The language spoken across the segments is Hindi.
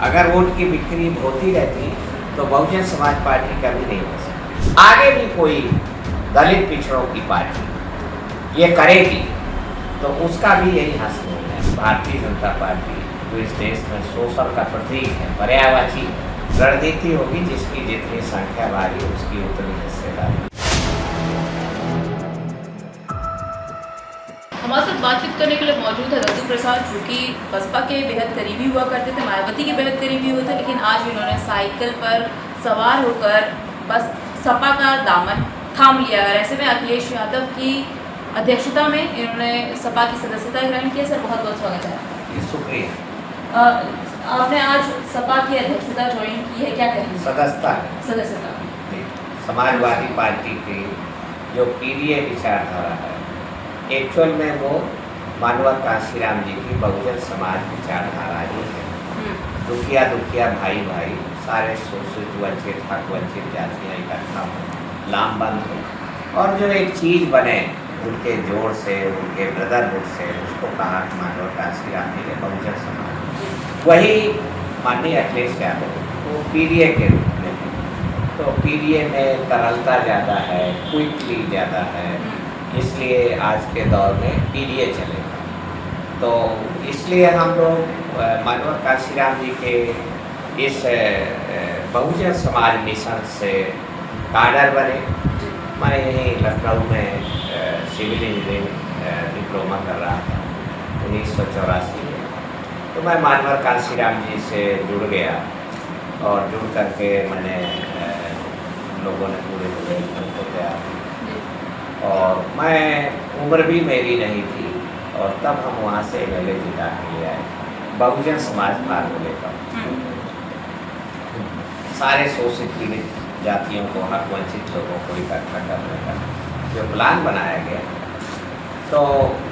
अगर वोट की बिक्री होती रहती तो बहुजन समाज पार्टी कभी नहीं हो सकती। आगे भी कोई दलित पिछड़ों की पार्टी ये करेगी तो उसका भी यही हासिल है। भारतीय जनता पार्टी जो इस देश में शोषण का प्रतीक है, पर्यायवाची रणनीति होगी, जिसकी जितनी संख्या भारी उसकी उतनी हिस्सेदारी। हमारे साथ बातचीत करने के लिए मौजूद है रघु प्रसाद, जो कि बसपा के बेहद करीबी हुआ करते थे, मायावती के बेहद करीबी हुए थे, लेकिन आज इन्होंने साइकिल पर सवार होकर बस सपा का दामन थाम लिया है। ऐसे में अखिलेश यादव की अध्यक्षता में इन्होंने सपा की सदस्यता ग्रहण किया। सर, बहुत बहुत स्वागत है। शुक्रिया। आपने आज सपा की अध्यक्षता ज्वाइन की है, क्या कहेंगे? सदस्यता समाजवादी पार्टी की जो पीडीए विचारधारा है, एक्चुअल में वो मानवर काशीराम जी की बहुजन समाज विचारधारा ही है। दुखिया भाई सारे शोषित वंचित हक वंचित जातियाँ इकट्ठा हो, लामबंद हो और जो एक चीज़ बने उनके जोड़ से, उनके ब्रदरहुड से, उसको कहा कि मानवर काशीराम जी ने बहुजन समाज। वही माननीय अखिलेश यादव वो पीडीए के रूप में, तो पीडीए में तरलता ज़्यादा है, क्विकली ज़्यादा है, इसलिए आज के दौर में पीडीए चलेगा। तो इसलिए हम लोग मानवर काशीराम जी के इस बहुजन समाज मिशन से काडर बने। मैं यहीं लखनऊ में सिविल इंजीनियरिंग डिप्लोमा कर रहा था 1984 में, तो मैं मानवर काशीराम जी से जुड़ गया और जुड़ करके मैंने लोगों ने पूरे को तैयार किया और मैं उम्र भी मेरी नहीं थी और तब हम वहाँ से एमएलए जिता के ले आए बहुजन समाज फार्मूले पर। सारे शोषित पीड़ित जातियों को, हक वंचित लोगों को इकट्ठा करने का जो प्लान बनाया गया, तो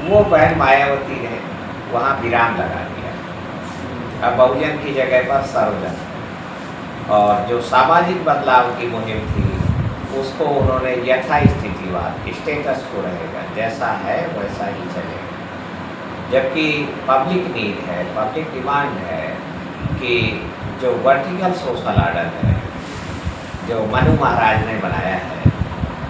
वो बहन मायावती ने वहाँ विराम लगा दिया। अब बहुजन की जगह पर सर्वजन, और जो सामाजिक बदलाव की मुहिम थी उसको उन्होंने यथास्थितिवाद, स्टेटस को रहेगा, जैसा है वैसा ही चलेगा। जबकि पब्लिक नीड है, पब्लिक डिमांड है कि जो वर्टिकल सोशल ऑर्डर है जो मनु महाराज ने बनाया है,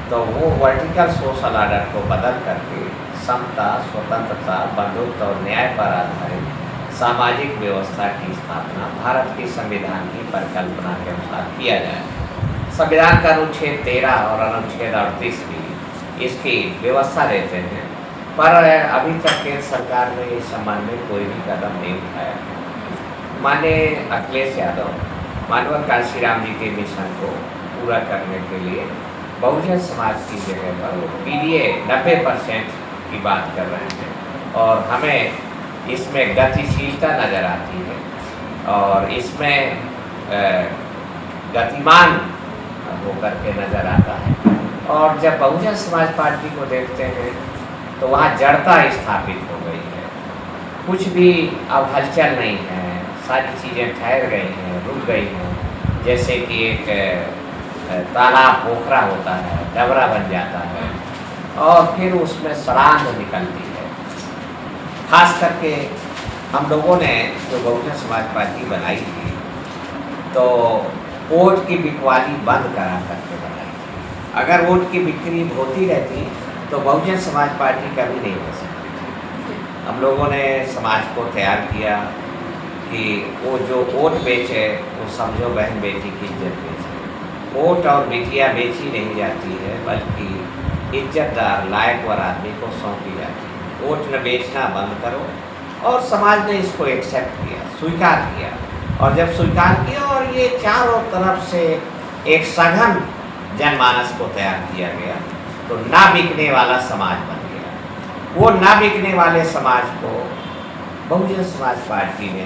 तो वो वर्टिकल सोशल ऑर्डर को बदल करके समता, स्वतंत्रता, बंधुत्व और न्याय पर आधारित सामाजिक व्यवस्था की स्थापना भारत के संविधान की परिकल्पना के अनुसार किया जाए। संविधान का अनुच्छेद 13 और अनुच्छेद 38 भी इसकी व्यवस्था देते हैं, पर अभी तक केंद्र सरकार ने इस संबंध में कोई भी कदम नहीं उठाया। माननीय अखिलेश यादव मानवर काशीराम जी के मिशन को पूरा करने के लिए बहुजन समाज की जगह पर वो पीडीए 90% की बात कर रहे हैं और हमें इसमें गतिशीलता नज़र आती है और इसमें गतिमान होकर के नज़र आता है। और जब बहुजन समाज पार्टी को देखते हैं तो वहाँ जड़ता स्थापित हो गई है, कुछ भी अब हलचल नहीं है, सारी चीज़ें ठहर गई हैं, रुक गई हैं। जैसे कि एक तालाब पोखरा होता है, डबरा बन जाता है और फिर उसमें सड़ांध निकलती है। खास करके हम लोगों ने जो बहुजन समाज पार्टी बनाई थी तो वोट की बिकवाली बंद करा करके बनाई थी। अगर वोट की बिक्री होती रहती तो बहुजन समाज पार्टी कभी नहीं हो सकती थी। हम लोगों ने समाज को तैयार किया कि वो जो वोट बेचे वो समझो बहन बेटी की इज्जत बेचे। वोट और बिटिया बेची नहीं जाती है, बल्कि इज्जतदार लायकवर आदमी को सौंपी जाती है। वोट न बेचना बंद करो, और समाज ने इसको एक्सेप्ट किया, स्वीकार किया। और जब स्वीकार किया और ये चारों तरफ से एक सघन जनमानस को तैयार किया गया तो ना बिकने वाला समाज बन गया। वो ना बिकने वाले समाज को बहुजन समाज पार्टी ने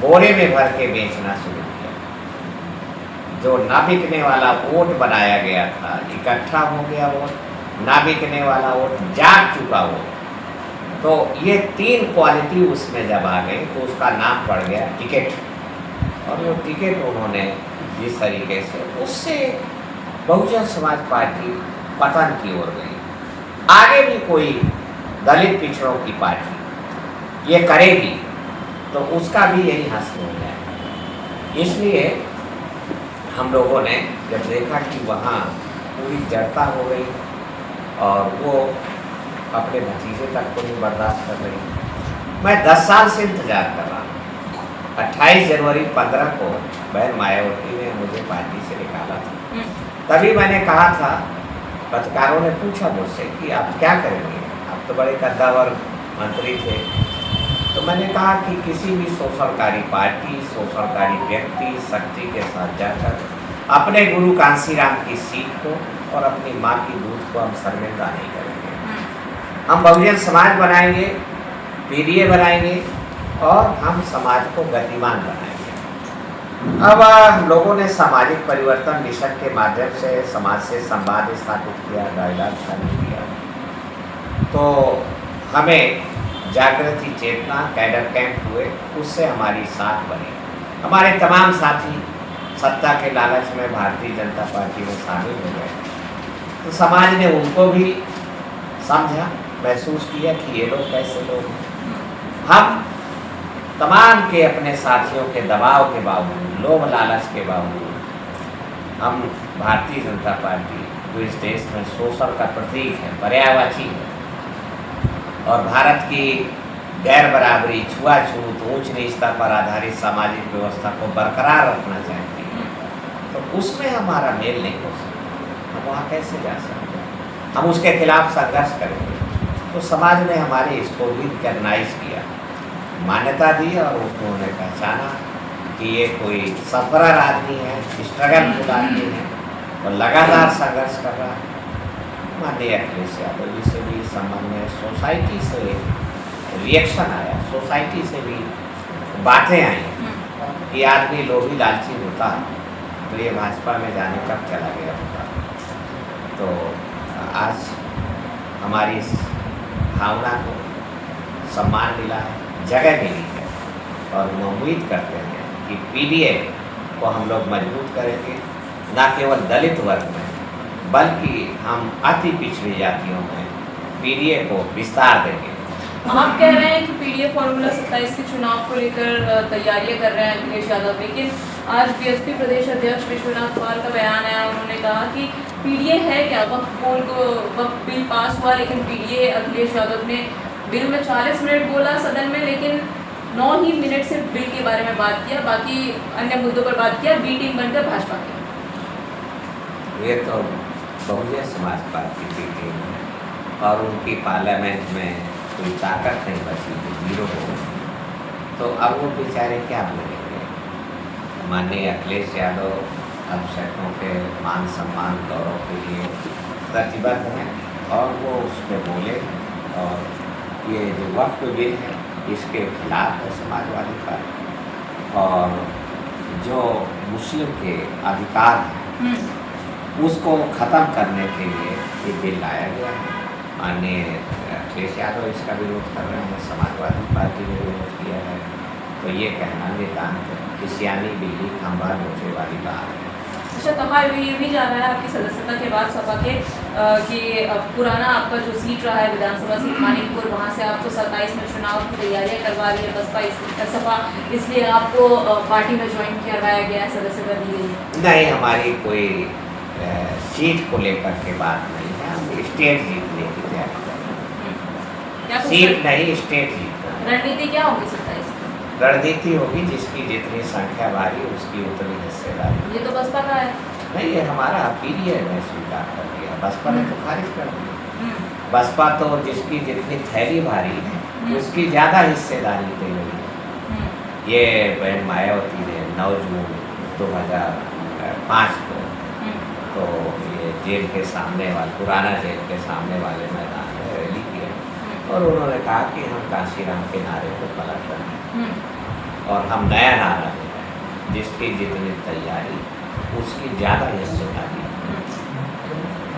बोरे में भर के बेचना शुरू किया। जो ना बिकने वाला वोट बनाया गया था, इकट्ठा हो गया वोट, ना बिकने वाला वोट, जाग चुका वोट, तो ये 3 क्वालिटी उसमें जब आ गई तो उसका नाम पड़ गया टिकट। और वो टिकट उन्होंने जिस तरीके से, उससे बहुजन समाज पार्टी पतन की ओर गई। आगे भी कोई दलित पिछड़ों की पार्टी ये करेगी तो उसका भी यही हासिल हो जाएगा। इसलिए हम लोगों ने जब देखा कि वहाँ पूरी जड़ता हो गई और वो अपने भतीजे तक को नहीं बर्दाश्त कर रही। मैं 10 साल से इंतजार कर रहा हूँ। 28 जनवरी 15 को बहन मायावती ने मुझे पार्टी से निकाला था। तभी मैंने कहा था, पत्रकारों ने पूछा मुझसे कि आप क्या करेंगे, आप तो बड़े कद्दावर मंत्री थे। तो मैंने कहा कि किसी भी शोषणकारी पार्टी, शोषणकारी व्यक्ति शक्ति के साथ जाकर अपने गुरु कांसीराम की सीट को और अपनी माँ की दूध को हम शर्मिंदा नहीं करेंगे। हम बहुजन समाज बनाएंगे, पीडीए बनाएंगे और हम समाज को गतिमान बनाएंगे। अब लोगों ने सामाजिक परिवर्तन मिशन के माध्यम से समाज से संवाद स्थापित किया, डायलॉग चालू किया। तो हमें जागृति चेतना कैडर कैंप हुए, उससे हमारी साथ बनी। हमारे तमाम साथी सत्ता के लालच में भारतीय जनता पार्टी में शामिल हो गए। तो समाज ने उनको भी समझा, महसूस किया कि ये लोग कैसे लोग हैं। हम तमाम के अपने साथियों के दबाव के बावजूद, लोभ लालच के बावजूद हम भारतीय जनता पार्टी जो इस देश में शोषण का प्रतीक है, पर्यायवाची है और भारत की गैर बराबरी, छुआछूत, ऊंच नीचता पर आधारित सामाजिक व्यवस्था को बरकरार रखना चाहती है, तो उसमें हमारा मेल नहीं हो सकता। हम वहाँ कैसे जा सकते हैं? हम उसके खिलाफ संघर्ष करेंगे। तो समाज ने हमारे इसको भी रिकॉग्नाइज किया, मान्यता दी और उन्होंने पहचाना कि ये कोई सफरर आदमी है, स्ट्रगलफुल आदमी है और लगातार संघर्ष कर रहा है। माननीय अखिलेश यादव जी से भी इस संबंध में सोसाइटी से रिएक्शन आया, सोसाइटी से भी बातें आई कि आदमी लोभी लालची होता तो ये भाजपा में जाने कब चला गया होता। तो आज हमारी इस भावना को सम्मान मिला है, जगह मिली है और हम उम्मीद करते हैं कि पीडीए को हम लोग मजबूत करेंगे, न केवल दलित वर्ग में बल्कि हम अति पिछड़ी जातियों में पीडीए को विस्तार देंगे। आप कह रहे हैं कि पीडीए फॉर्मूला 27 के चुनाव को लेकर तैयारियां कर रहे हैं अखिलेश यादव, लेकिन आज बीएसपी प्रदेश अध्यक्ष विश्वनाथ पाल का बयान आया, उन्होंने कहा कि पीडीए है क्या, वक्त बिल पास हुआ लेकिन पीडीए, अखिलेश यादव ने बिल में 40 मिनट बोला सदन में, लेकिन 9 ही मिनट से बिल के बारे में बात किया, बाकी अन्य मुद्दों पर बात किया, बी टीम बनकर भाजपा की। ये तो बहुजन समाज पार्टी की टीम है और उनकी पार्लियामेंट में कोई ताकत नहीं बची, जीरो हो गई। तो अब वो बेचारे क्या बोलेंगे? माननीय अखिलेश यादव अल्पसंख्यकों के मान सम्मान गौरव के लिए प्रतिबद्ध हैं और वो उस पर बोले। और ये जो वक्फ बिल है इसके खिलाफ है समाजवादी पार्टी, और जो मुस्लिम के अधिकार हैं उसको ख़त्म करने के लिए ये बिल लाया गया है। माननीय अखिलेश यादव इसका विरोध कर रहे हैं, समाजवादी पार्टी ने विरोध किया है। तो ये कहना नितांत किसियानी बिल्ली खंभा नोचे वाली बात है। अच्छा, कहा ये भी जा रहा है आपकी सदस्यता के बाद सपा के कि पुराना आपका जो सीट रहा है विधानसभा सीट मानिकपुर, वहाँ से आपको 27 में चुनाव की तैयारियाँ करवा रही है सपा, इसलिए आपको पार्टी में ज्वाइन करवाया गया है, सदस्यता दी गई है? नहीं, हमारी कोई सीट को लेकर के बात नहीं है, हम स्टेट जीतने की तैयारी कर रहे हैं। सीट नहीं, स्टेट जीतना। रणनीति क्या होगी 27? रणनीति होगी जिसकी जितनी संख्या भारी उसकी उतनी हिस्सेदारी। ये तो बसपा का है। नहीं, ये हमारा पीडीए ने स्वीकार कर लिया, बसपा ने तो खारिज कर दिया। बसपा तो जिसकी जितनी थैली भारी है उसकी ज़्यादा हिस्सेदारी दे रही है। ये बहन मायावती ने 9 जून 2005 को तो ये जेल के सामने वाले, पुराना जेल के सामने वाले मैदान में रैली किया और उन्होंने कहा कि हम कांसीराम के नारे को पलट रहे हैं और हम नया नारा दे रहे हैं, जिसकी जितनी तैयारी उसकी ज़्यादा हिस्सेदारी।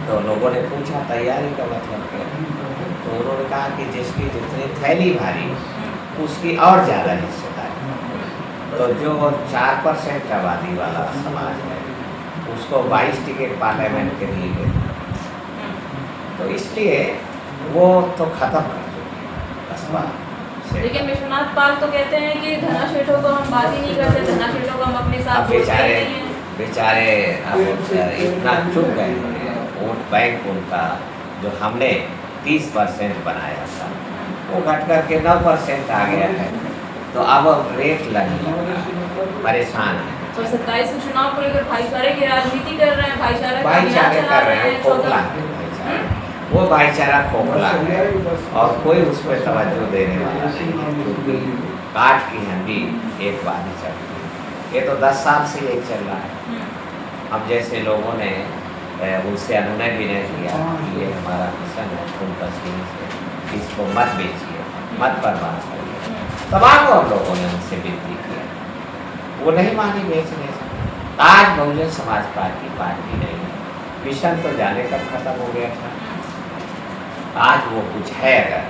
तो लोगों ने पूछा तैयारी का मतलब क्या है, तो उन्होंने कहा कि जिसकी जितनी थैली भारी उसकी और ज़्यादा हिस्सेदारी। तो जो 4% आबादी वाला समाज है उसको 22 टिकट पार्लियामेंट के लिए गए, तो इसलिए वो तो ख़त्म कर चुकी है बसपा से। लेकिन विश्वनाथ पाल तो कहते हैं कि धनाशेठों को हम बात ही नहीं करते, धनाशेठों को हम अपने साथ साथ बेचारे बेचारे अब इतना चुप गए हैं, वोट बैंक उनका जो हमने 30% बनाया था वो घट कर के 9% आ गया है। तो अब रेट लगने लगा, परेशान है। और 27 के चुनाव को लेकर भाईचारे की राजनीति कर रहे हैं, भाईचारा का भाईचारे अभियान चला कर रहे हैं, खोखला है भाईचारा। वो भाईचारा खोखला है और कोई उस पर तवज्जो देने वाला नहीं है, क्योंकि काट की हंडी एक बार ही चल रही है। ये तो 10 साल से यही चल रहा है। हम जैसे लोगों ने उनसे अनुनय भी नहीं किया कि ये हमारा मिशन है, तुम तस्वीर से इसको मत बेचिए, मत बर्बाद करिए। तमाम और लोगों ने उनसे विनती किया, वो नहीं मानी, बेच नहीं सकते। आज बहुजन समाज पार्टी नहीं है, मिशन तो जाने कब खत्म हो गया था। आज वो कुछ है अगर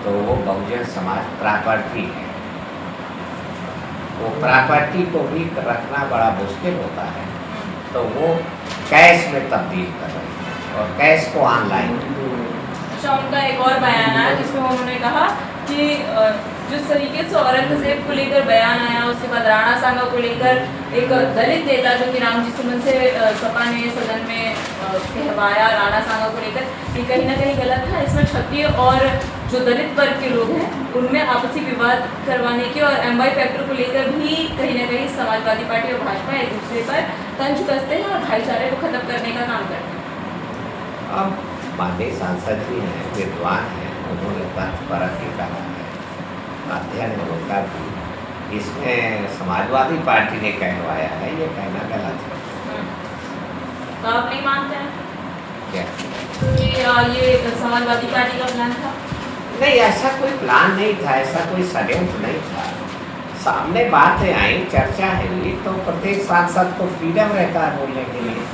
तो वो बहुजन समाज प्रॉपर्टी है। वो प्रॉपर्टी को भी रखना बड़ा मुश्किल होता है, तो वो कैश में तब्दील कर रही है और कैश को ऑनलाइन। अच्छा, उनका एक और बयान आया जिसमें उन्होंने कहा कि जिस तरीके से औरंगजेब को लेकर बयान आया, उसके बाद राणा सांगा को लेकर एक दलित नेता जो कि रामजी सुमन से सपा ने सदन में कहवाया राणा सांगा को लेकर, ये कहीं ना कहीं गलत था। इसमें क्षत्रिय और जो दलित वर्ग के लोग हैं उनमें आपसी विवाद करवाने के और MY फैक्टर को लेकर भी कहीं ना कहीं समाजवादी पार्टी और भाजपा एक दूसरे पर तंज कसते हैं और भाईचारे को खत्म करने का काम करते हैं। अब माननीय सांसद जी हैं, विद्वान हैं, उन्होंने तथ्य परख के कहा है, अध्ययन होगा भी। इसमें समाजवादी पार्टी ने कहवाया है, ये कहना गलत है। तो आप नहीं मानते हैं क्या कि ये समाजवादी पार्टी का प्लान था? नहीं, ऐसा कोई प्लान नहीं था, ऐसा कोई षड्यंत्र नहीं था। सामने बातें आई, चर्चा हुई, तो प्रत्येक सांसद को फ्रीडम रहता है बोलने के लिए।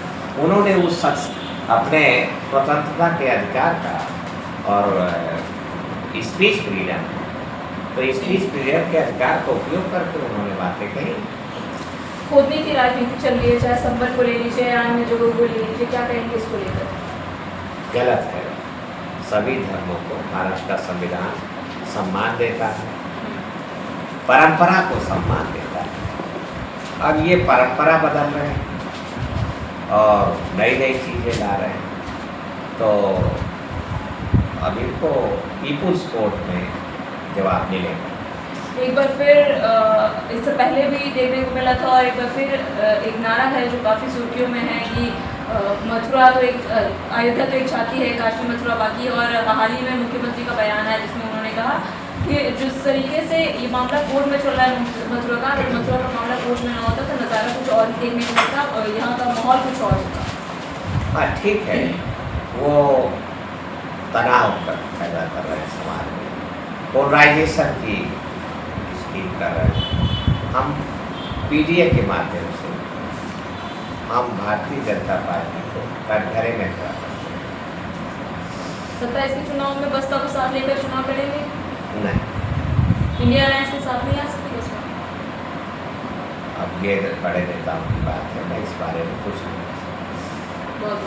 उन्होंने उस शख्स अपने स्वतंत्रता के अधिकार का और स्पीच फ्रीडम, तो स्पीच फ्रीडम के अधिकार का उपयोग करके उन्होंने बातें कही। खोदने की राजनीति चल रही है, चाहे संबल को ले लीजिए, अन्य जगहों को ले लीजिए, क्या कहेंगे इसको लेकर? गलत है। सभी धर्मों को महाराष्ट्र का संविधान सम्मान देता है, परंपरा को सम्मान देता है। अब ये परंपरा बदल रहे हैं और नई नई चीज़ें ला रहे हैं, तो अब इनको पीपुल्स कोर्ट में जवाब मिलेगा। एक बार फिर इससे पहले भी देखने को मिला था और एक बार फिर एक नारा है जो काफ़ी सुर्खियों में है कि मथुरा तो एक अयोध्या तो एक छाती है, काशी मथुरा बाकी। और हाल ही में मुख्यमंत्री का बयान है जिसमें उन्होंने कहा कि जिस तरीके से ये मामला कोर्ट में चल रहा है मथुरा का, अगर मथुरा का मामला कोर्ट में ना होता तो नज़ारा कुछ और ही देखने को मिलता और यहाँ का माहौल कुछ और होता। हाँ ठीक है, वो तनाव पैदा कर रहे हैं समाज में, पोलराइजेशन की स्कीम कर रहे हैं। हम PDA के माध्यम से हम भारतीय जनता पार्टी को कटघरे में खड़ा करते हैं। 27 के चुनाव में बसपा को साथ लेकर चुनाव लड़ेंगे? नहीं, इंडिया अलायंस के साथ नहीं आ सकती उसमें? अब ये बड़े नेताओं की बात है, मैं इस बारे में कुछ नहीं कह सकता। बहुत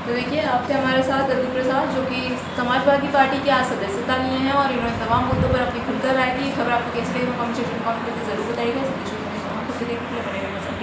तो देखिए, आपके हमारे साथ अतुल प्रसाद जो कि समाजवादी पार्टी की आज सदस्यता लिए हैं और इन्होंने तमाम मुद्दों पर अपनी खुलकर राय दी। खबर आपको कैसी लगी कमेंट सेक्शन में कमेंट करके जरूर बताइएगा। देखने के लिए बने रहें।